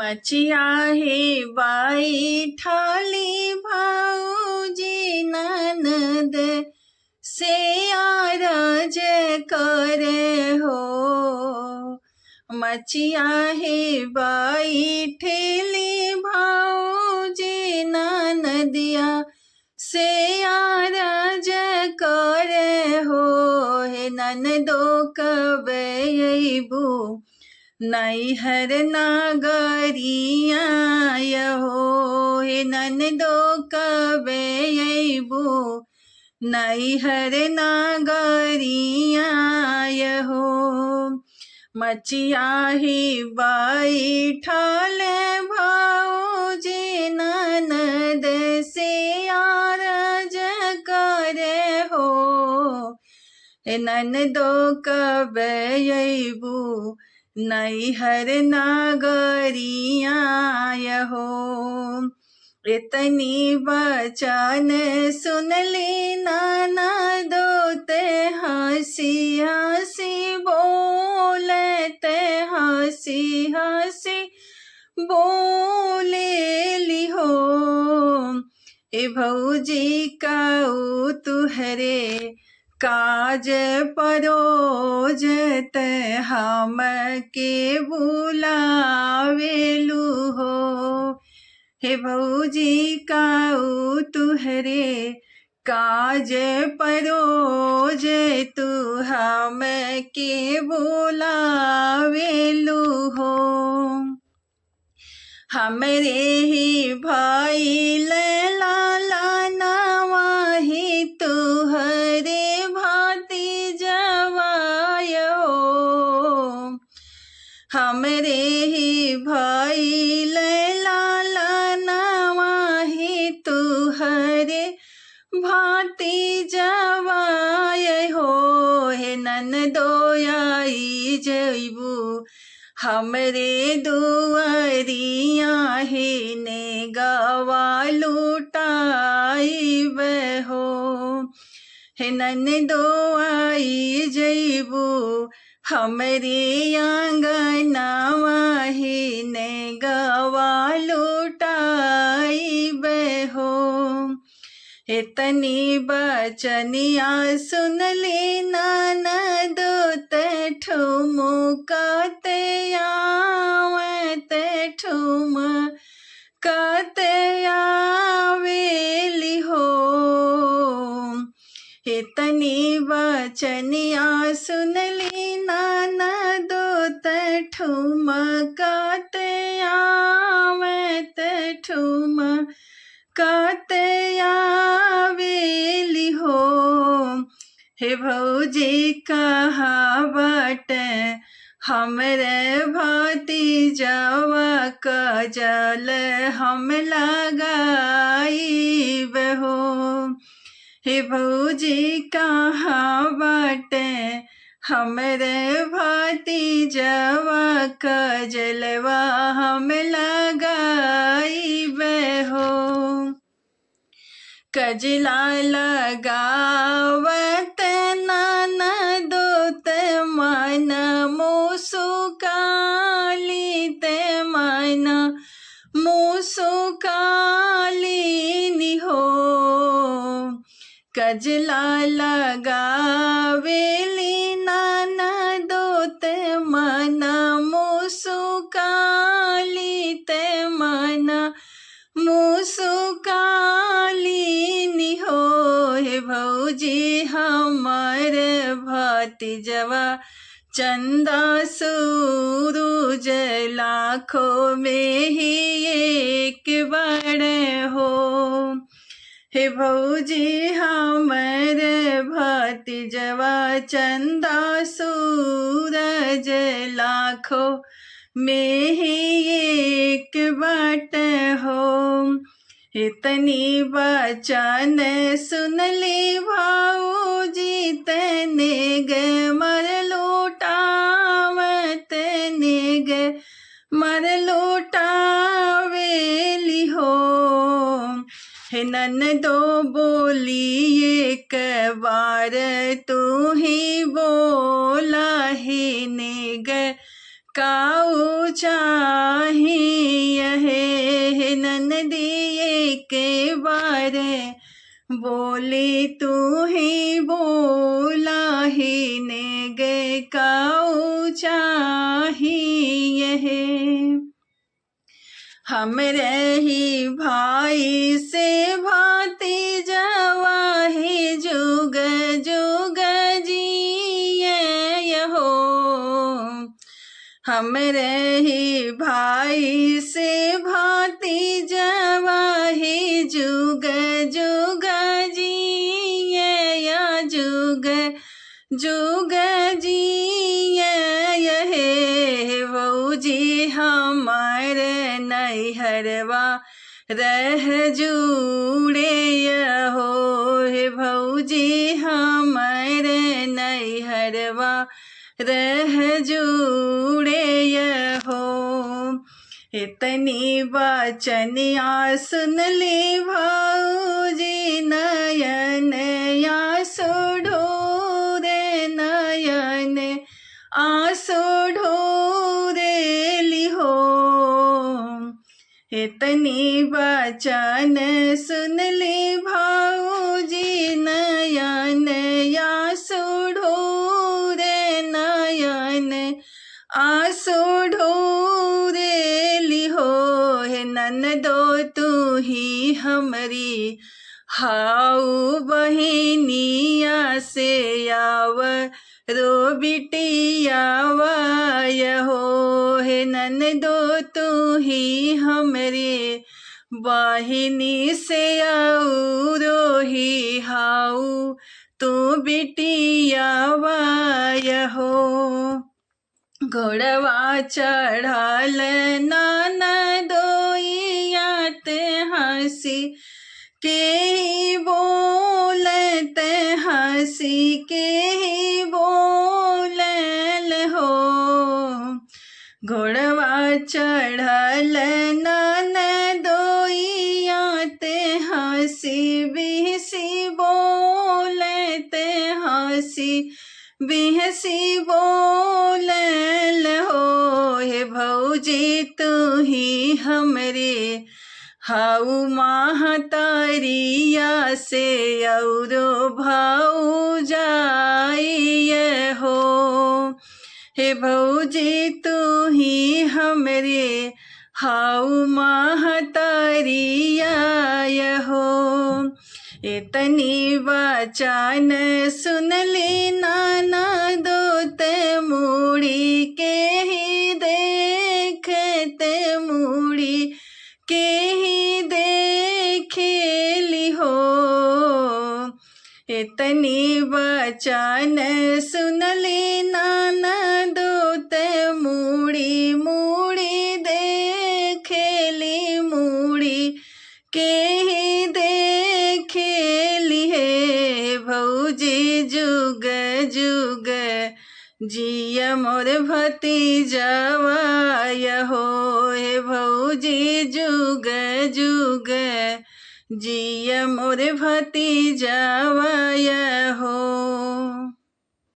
मचिया हे बाई ठाली भाऊजी ननद से आरज करे हो। मचिया हे बाई ठेली भाऊजी ननदिया से आरज करे हो। हे ननदो कबे अइबू नैहर नागरिया हो। हे ननदो कबे अइबू नैहर नागरिया हो। मचिया ही बाई ठाल भाऊजी ननद से आरज करे हो। हे ननदो कबे अइबू नैहर नागरिया हो। इतनी बचन सुनली ननदो ते हंसी हंसी बोलते हंसी हंसी बोलेली हो। ए भौजी काऊ तुहरे काज परोजत हम के बुलावेलू हो। हे भौजी काऊ तुहरे काज परोज तू हम के बुलावेलू हो। हमरे ही भाई लाला नवाही तुहरे भाती जवाय हो। हमरे ही भाई लाला नवाही तुहरे भाती जवाय हो। हे ननदो आई जइबू हमरे दुआरिया हे ने गवा लुटाइब हो। हे ननदो आई जइबू हमरे आंगनवा हे ने गवा लुटाइब हो। इतनी बचनिया सुनली ननदो ते ठुमकाते आवते ठुमकाते आवेली हो। इतनी बचनिया सुनली ननदो ते ठुमकाते आवते ठुमकाते आवेली हो। हे भौजी कहावत हमरे भतीजवा कजल हम लगाइब हो। हे भौजी कहावत हमरे भतीजवा कजलवा हम लगाइब हो। कजला लगावत ननदो ते मन मुसुकाली ते मन मुसुकाली हो। कजला लगावेली ननदो ते मन मुसुकाली ते मन मुसुकाली हो। हे भौजी हमर भतीजवा चंदा सूरज लाखों में ही एक बड़े हो। हे भौजी हमर भतीजवा चंदा सूरज लाखों में ही एक बट हो। इतनी बचन सुनली भाऊजी तने गे मर लुटावत ने गे मर लुटावेली हो। हे ननदो बोली एक बार तू ही बोला हे नेग काऊ चाही बोले तू ही बोला ही नेग काऊ चाहिए है। हमरे ही भाई से भांति जवा ही जुग जुग जिए हो। हमरे ही भाई से भांति जवा ही जुग जुग जिए या जुग जुग जिए हे। बऊजी हमार नैहरवा रह जुड़े हो। हे भौजी हमार नैहरवा रह जुड़े हो। इतनी बचनिया सुन ली भौजी नयन आंसू ढूरे नयन आंसू ढूरे लिहो। इतनी बचन सुन ली भौजी नयन आंसू ढूरे नयन आंसू ढूरे लिहो। हे ननदो तू ही हमरी हाउ बहिनिया से आव रो बिटिया वाय हो। हे ननदो तू ही हमरे बहिनी से आऊ रो ही हाउ तू बिटिया वाय हो। घोड़वा चढ़ल ननदोइयात हंसी के ही बोलत हंसी के ही बोलल हो। घोड़वा चढ़ल ननदोइयात हंसी बिहसी बोलत हंसी बिहसी बोलल हो। हे भौजी तू ही हमरे हाउ महतरिया से औरो भाऊ जाइए हो। हे भौजी तू ही हमरे हाउ महतरिया हो। इतनी बचन सुन ली ननदो ते मुड़ी के ही देखते मुड़ी के ही देखे लिहो। इतनी बचन सुन ली ननदो ते मुड़ी मुड़ी देखे ली मुड़ी के ही देखे लिहे। भौजी जुग जुग जिया मोर भतीजवा हो। हे भौजी जुग जुग जिया मोर भतीजवा हो।